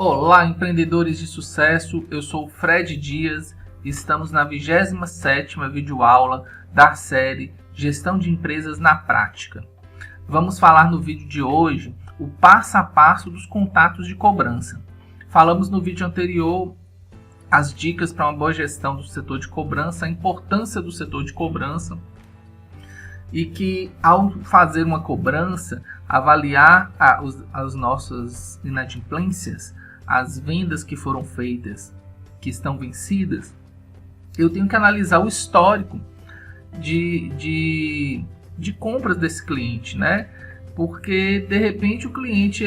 Olá, empreendedores de sucesso, eu sou o Fred Dias e estamos na 27ª videoaula da série Gestão de Empresas na Prática. Vamos falar no vídeo de hoje o passo a passo dos contatos de cobrança. Falamos no vídeo anterior as dicas para uma boa gestão do setor de cobrança, a importância do setor de cobrança e que ao fazer uma cobrança, avaliar as nossas inadimplências, as vendas que foram feitas, que estão vencidas, eu tenho que analisar o histórico de compras desse cliente, né? Porque de repente o cliente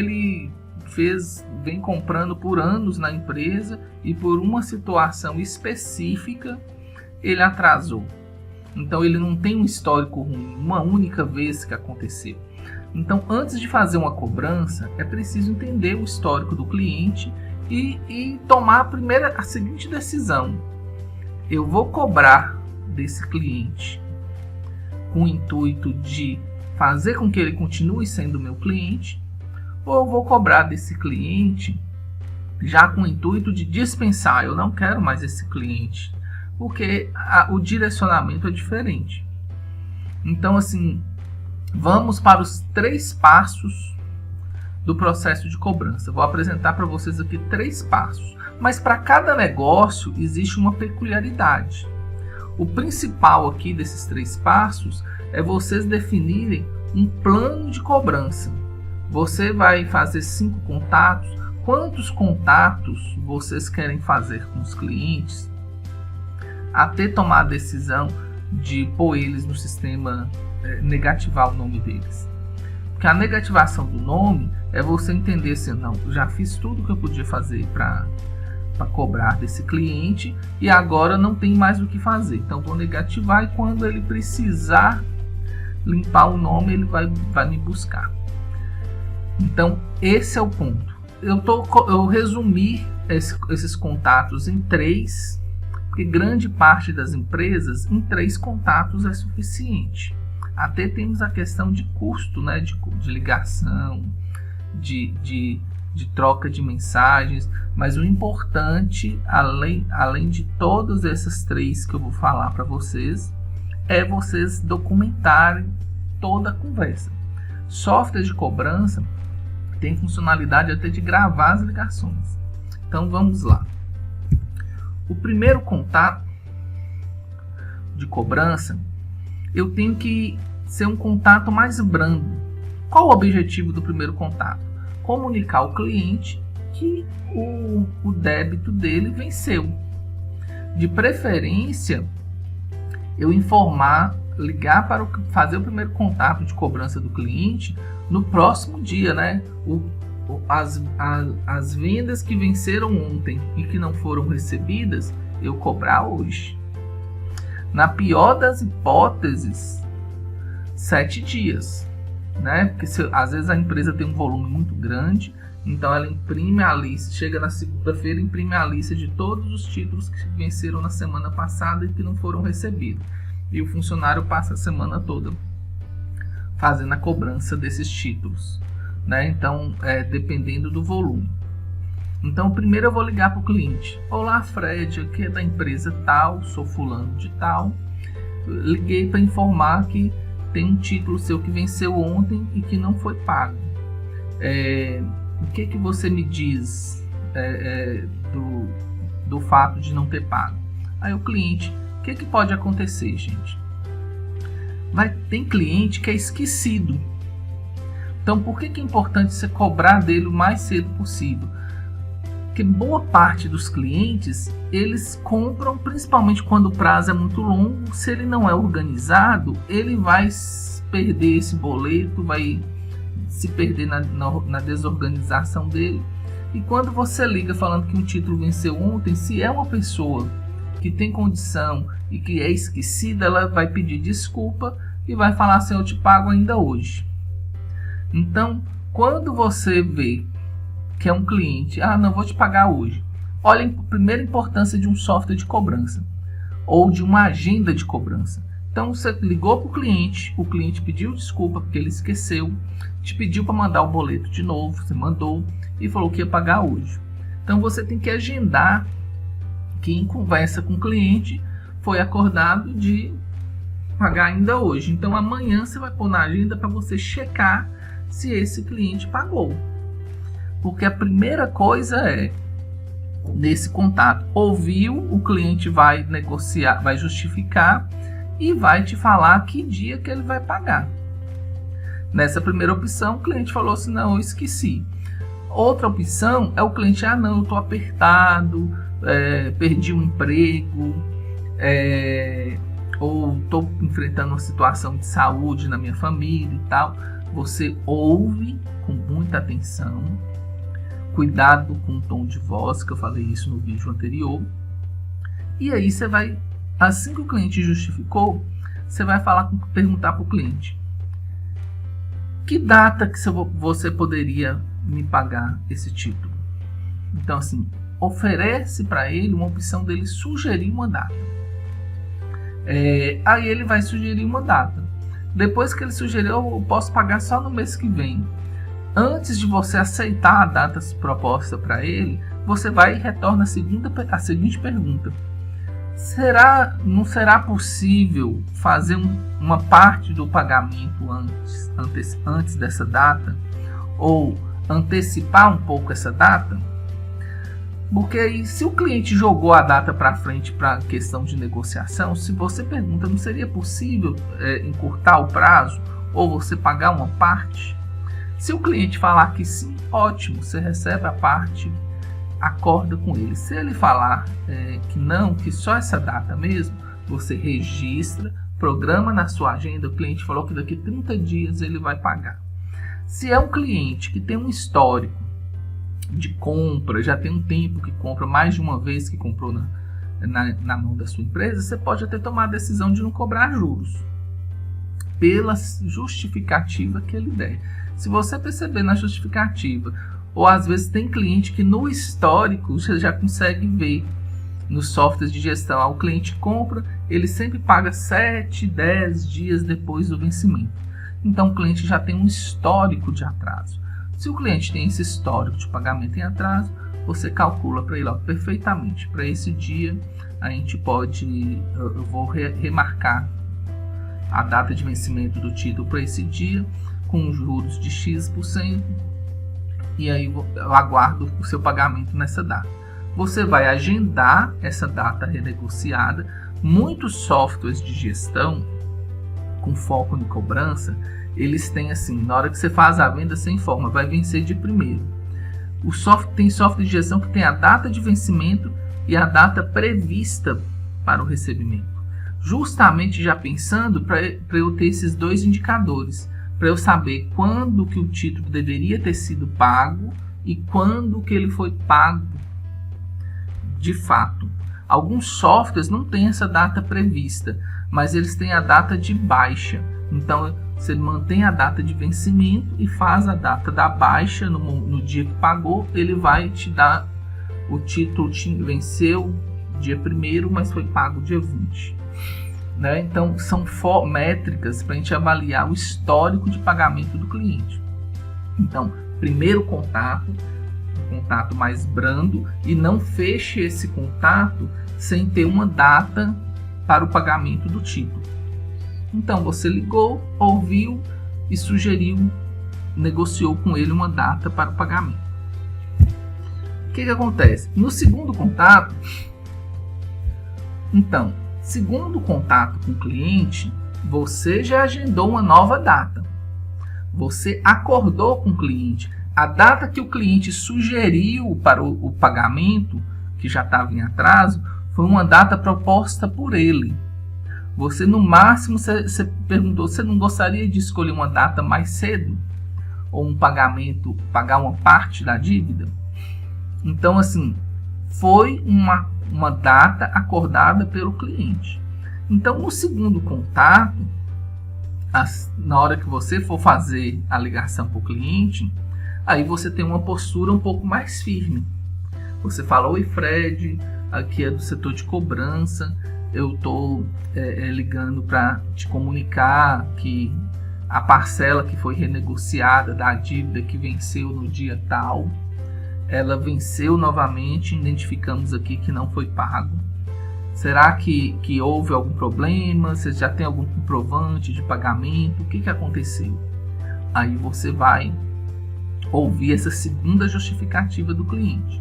vem comprando por anos na empresa e por uma situação específica ele atrasou. Então ele não tem um histórico ruim, uma única vez que aconteceu. Então, antes de fazer uma cobrança, é preciso entender o histórico do cliente e tomar a seguinte decisão. Eu vou cobrar desse cliente com o intuito de fazer com que ele continue sendo meu cliente, ou eu vou cobrar desse cliente já com o intuito de dispensar, eu não quero mais esse cliente, porque o direcionamento é diferente. Então, assim, vamos para os 3 passos do processo de cobrança. Vou apresentar para vocês aqui 3 passos, mas para cada negócio existe uma peculiaridade. O principal aqui desses 3 passos é vocês definirem um plano de cobrança. Você vai fazer 5 contatos. Quantos contatos vocês querem fazer com os clientes até tomar a decisão de pôr eles no sistema, negativar o nome deles? Porque a negativação do nome é você entender assim, não, já fiz tudo que eu podia fazer para cobrar desse cliente e agora não tem mais o que fazer. Então vou negativar e quando ele precisar limpar o nome, ele vai me buscar. Então esse é o ponto. Eu resumi esses contatos em 3, porque grande parte das empresas em 3 contatos é suficiente. Até temos a questão de custo, né, de ligação, de troca de mensagens, mas o importante, além de todas essas 3 que eu vou falar para vocês, é vocês documentarem toda a conversa. Software de cobrança tem funcionalidade até de gravar as ligações. Então vamos lá. O primeiro contato de cobrança, eu tenho que ser um contato mais brando. Qual o objetivo do primeiro contato? Comunicar ao cliente que o débito dele venceu. De preferência, eu ligar para fazer o primeiro contato de cobrança do cliente no próximo dia, né? As vendas que venceram ontem e que não foram recebidas, eu cobrar hoje. Na pior das hipóteses, 7 dias, né? Porque às vezes a empresa tem um volume muito grande, então ela imprime a lista, chega na segunda-feira e imprime a lista de todos os títulos que venceram na semana passada e que não foram recebidos. E o funcionário passa a semana toda fazendo a cobrança desses títulos, né? Então, dependendo do volume. Então, primeiro eu vou ligar para o cliente. Olá, Fred, aqui é da empresa tal, sou fulano de tal. Liguei para informar que tem um título seu que venceu ontem e que não foi pago. O que você me diz do fato de não ter pago? Aí o cliente, o que pode acontecer, gente? Tem cliente que é esquecido. Então, por que é importante você cobrar dele o mais cedo possível? Porque boa parte dos clientes, eles compram, principalmente quando o prazo é muito longo. Se ele não é organizado, ele vai perder esse boleto, vai se perder na desorganização dele. E quando você liga falando que um título venceu ontem, se é uma pessoa que tem condição e que é esquecida, ela vai pedir desculpa e vai falar assim, eu te pago ainda hoje. Então, quando você vê que é um cliente, não vou te pagar hoje. Olha a primeira importância de um software de cobrança ou de uma agenda de cobrança. Então você ligou para o cliente pediu desculpa porque ele esqueceu, te pediu para mandar o boleto de novo, você mandou e falou que ia pagar hoje. Então você tem que agendar que em conversa com o cliente foi acordado de pagar ainda hoje. Então amanhã você vai pôr na agenda para você checar se esse cliente pagou. Porque a primeira coisa é, nesse contato, ouviu, o cliente vai negociar, vai justificar e vai te falar que dia que ele vai pagar. Nessa primeira opção, o cliente falou assim, não, eu esqueci. Outra opção é o cliente, não, eu estou apertado, perdi um emprego, ou estou enfrentando uma situação de saúde na minha família e tal. Você ouve com muita atenção, cuidado com o tom de voz, que eu falei isso no vídeo anterior. E aí você vai, assim que o cliente justificou, você vai perguntar para o cliente, que data que você poderia me pagar esse título? Então assim, oferece para ele uma opção dele sugerir uma data. Aí ele vai sugerir uma data. Depois que ele sugeriu, eu posso pagar só no mês que vem. Antes de você aceitar a data proposta para ele, você vai e retorna a seguinte pergunta. Não será possível fazer uma parte do pagamento antes dessa data? Ou antecipar um pouco essa data? Porque aí, se o cliente jogou a data para frente para questão de negociação, se você pergunta, não seria possível encurtar o prazo ou você pagar uma parte? Se o cliente falar que sim, ótimo, você recebe a parte, acorda com ele. Se ele falar que não, que só essa data mesmo, você registra, programa na sua agenda, o cliente falou que daqui a 30 dias ele vai pagar. Se é um cliente que tem um histórico de compra, já tem um tempo que compra, mais de uma vez que comprou na mão da sua empresa, você pode até tomar a decisão de não cobrar juros, pela justificativa que ele der. Se você perceber na justificativa, ou às vezes tem cliente que no histórico você já consegue ver nos softwares de gestão, o cliente compra, ele sempre paga 7, 10 dias depois do vencimento. Então o cliente já tem um histórico de atraso. Se o cliente tem esse histórico de pagamento em atraso, você calcula para ele, perfeitamente, para esse dia a gente pode, eu vou remarcar a data de vencimento do título para esse dia, com juros de X%, e aí eu aguardo o seu pagamento nessa data. Você vai agendar essa data renegociada. Muitos softwares de gestão, com foco em cobrança, eles têm assim, na hora que você faz a venda, você informa, vai vencer de primeiro. Tem software de gestão que tem a data de vencimento e a data prevista para o recebimento. Justamente já pensando para eu ter esses dois indicadores, para eu saber quando que o título deveria ter sido pago e quando que ele foi pago de fato. Alguns softwares não têm essa data prevista, mas eles têm a data de baixa. Então, você mantém a data de vencimento e faz a data da baixa no dia que pagou, ele vai te dar o título, venceu dia 1º, mas foi pago dia 20. Né? Então, são métricas para a gente avaliar o histórico de pagamento do cliente. Então, primeiro contato, um contato mais brando, e não feche esse contato sem ter uma data para o pagamento do título. Então você ligou, ouviu e sugeriu, negociou com ele uma data para o pagamento. O que acontece? No segundo contato, então, segundo contato com o cliente, você já agendou uma nova data. Você acordou com o cliente. A data que o cliente sugeriu para o pagamento, que já estava em atraso, foi uma data proposta por ele. Você, no máximo, você perguntou, você não gostaria de escolher uma data mais cedo? Ou um pagamento, pagar uma parte da dívida? Então, assim, foi uma data acordada pelo cliente. Então, no segundo contato, na hora que você for fazer a ligação para o cliente, aí você tem uma postura um pouco mais firme. Você fala, oi Fred, aqui é do setor de cobrança, eu estou ligando para te comunicar que a parcela que foi renegociada da dívida que venceu no dia tal, ela venceu novamente, identificamos aqui que não foi pago. Será que houve algum problema? Você já tem algum comprovante de pagamento? O que aconteceu? Aí você vai ouvir essa segunda justificativa do cliente.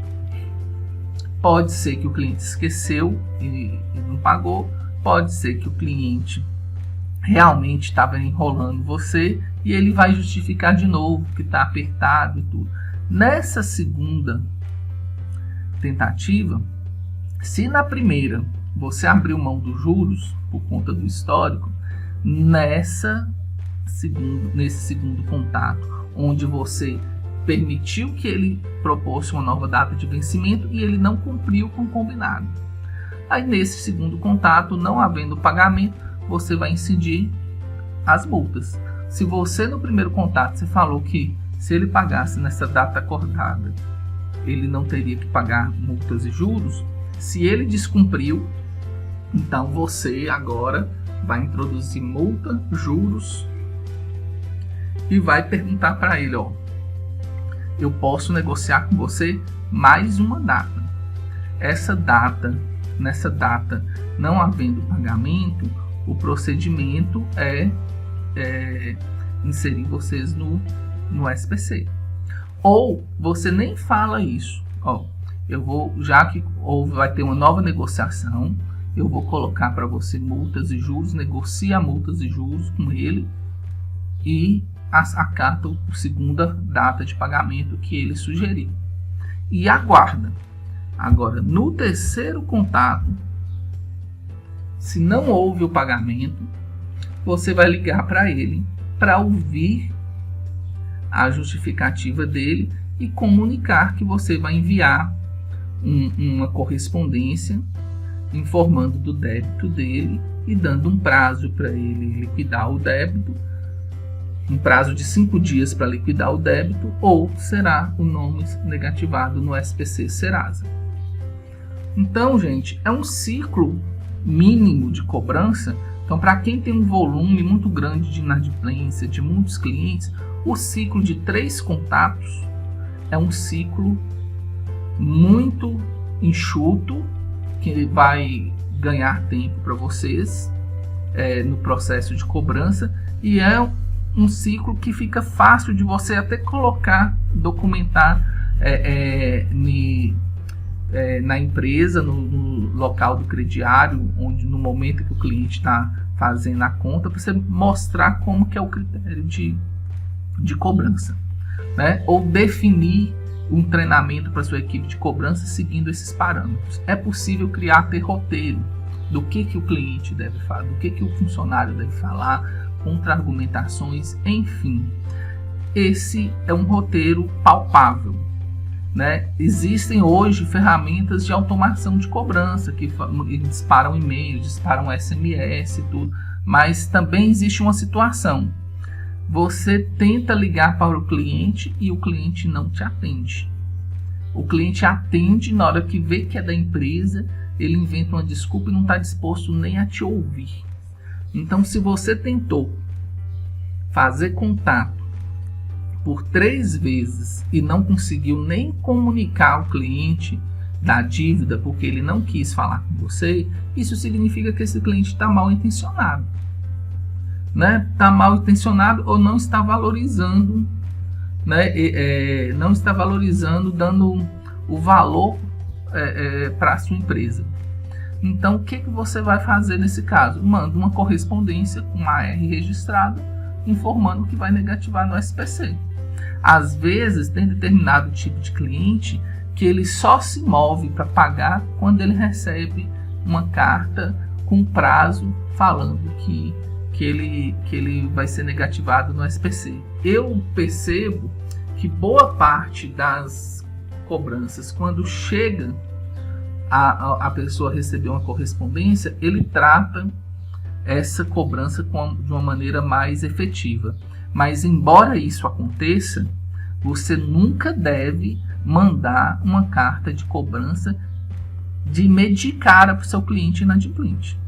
Pode ser que o cliente esqueceu e não pagou. Pode ser que o cliente realmente estava enrolando você e ele vai justificar de novo que está apertado e tudo. Nessa segunda tentativa, se na primeira você abriu mão dos juros por conta do histórico, nesse segundo contato, onde você permitiu que ele propôs uma nova data de vencimento e ele não cumpriu com o combinado. Aí nesse segundo contato, não havendo pagamento, você vai incidir as multas. Se você no primeiro contato você falou que se ele pagasse nessa data acordada, ele não teria que pagar multas e juros, se ele descumpriu, então você agora vai introduzir multa, juros e vai perguntar para ele, ó, eu posso negociar com você mais uma data. Nessa data, não havendo pagamento, o procedimento é inserir vocês no SPC. Ou você nem fala isso, ó, já que vai ter uma nova negociação, eu vou colocar para você multas e juros, negocia multas e juros com ele e acata a segunda data de pagamento que ele sugeriu. E aguarda. Agora, no terceiro contato, se não houve o pagamento, você vai ligar para ele para ouvir a justificativa dele e comunicar que você vai enviar uma correspondência informando do débito dele e dando um prazo para ele liquidar o débito, um prazo de 5 dias para liquidar o débito, ou será o nome negativado no SPC Serasa. Então, gente, é um ciclo mínimo de cobrança. Então, para quem tem um volume muito grande de inadimplência, de muitos clientes, o ciclo de 3 contatos é um ciclo muito enxuto, que vai ganhar tempo para vocês no processo de cobrança, e é um ciclo que fica fácil de você até colocar, documentar na empresa, no local do crediário, onde no momento que o cliente está fazendo a conta, para você mostrar como que é o critério de cobrança, né? Ou definir um treinamento para sua equipe de cobrança seguindo esses parâmetros. É possível criar até roteiro do que o cliente deve falar, do que o funcionário deve falar, contra-argumentações, enfim. Esse é um roteiro palpável, né? Existem hoje ferramentas de automação de cobrança que disparam e-mails, disparam SMS e tudo, mas também existe uma situação. Você tenta ligar para o cliente e o cliente não te atende. O cliente atende, na hora que vê que é da empresa, ele inventa uma desculpa e não está disposto nem a te ouvir. Então, se você tentou fazer contato por 3 vezes e não conseguiu nem comunicar ao cliente da dívida porque ele não quis falar com você, isso significa que esse cliente está mal intencionado. Né? Está mal intencionado ou não está valorizando, né? Não está valorizando, dando o valor para a sua empresa. Então, o que você vai fazer nesse caso? Manda uma correspondência com uma AR registrada, informando que vai negativar no SPC. Às vezes, tem determinado tipo de cliente que ele só se move para pagar quando ele recebe uma carta com prazo falando que ele vai ser negativado no SPC. Eu percebo que boa parte das cobranças, quando chega a pessoa receber uma correspondência, ele trata essa cobrança de uma maneira mais efetiva. Mas embora isso aconteça, você nunca deve mandar uma carta de cobrança de cara para o seu cliente inadimplente.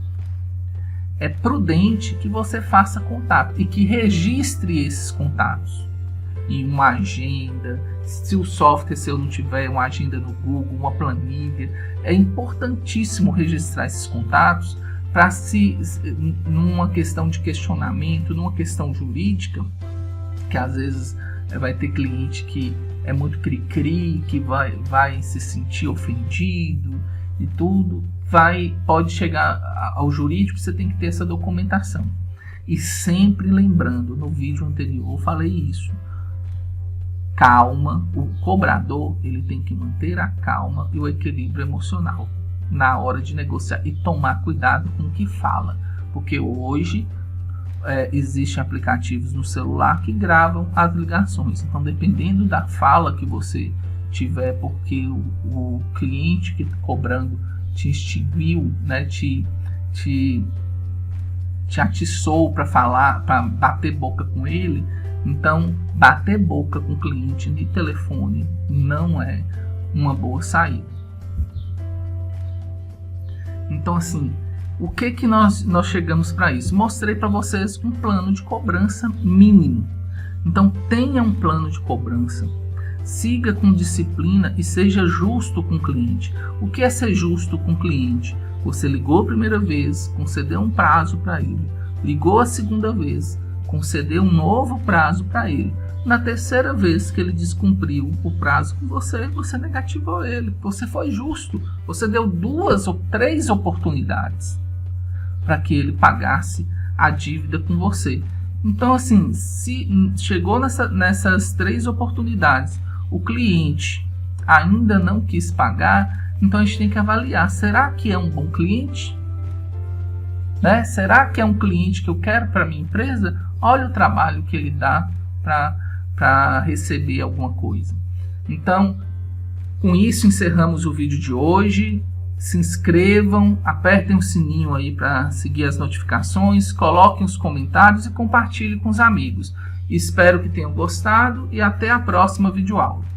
É prudente que você faça contato e que registre esses contatos. em uma agenda. Se o software seu não tiver uma agenda no Google, uma planilha, é importantíssimo registrar esses contatos para se, numa questão de questionamento, numa questão jurídica, que às vezes vai ter cliente que é muito cri-cri, que vai se sentir ofendido e tudo, pode chegar ao jurídico, você tem que ter essa documentação. E sempre lembrando, no vídeo anterior eu falei isso, calma, o cobrador ele tem que manter a calma e o equilíbrio emocional na hora de negociar e tomar cuidado com o que fala, porque hoje existem aplicativos no celular que gravam as ligações, então dependendo da fala que você tiver, porque o cliente que está cobrando te extinguiu, né, te atiçou para falar, para bater boca com ele. Então, bater boca com o cliente de telefone não é uma boa saída. Então, assim, o que nós chegamos para isso? Mostrei para vocês um plano de cobrança mínimo. Então, tenha um plano de cobrança. Siga com disciplina e seja justo com o cliente. O que é ser justo com o cliente? Você ligou a primeira vez, concedeu um prazo para ele. Ligou a segunda vez, concedeu um novo prazo para ele. Na terceira vez que ele descumpriu o prazo com você, você negativou ele. Você foi justo. Você deu 2 ou 3 oportunidades para que ele pagasse a dívida com você. Então, assim, se chegou nessas 3 oportunidades, o cliente ainda não quis pagar, então a gente tem que avaliar, será que é um bom cliente? Né? Será que é um cliente que eu quero para minha empresa? Olha o trabalho que ele dá para receber alguma coisa. Então, com isso encerramos o vídeo de hoje. Se inscrevam, apertem o sininho aí para seguir as notificações, coloquem os comentários e compartilhem com os amigos. Espero que tenham gostado e até a próxima videoaula.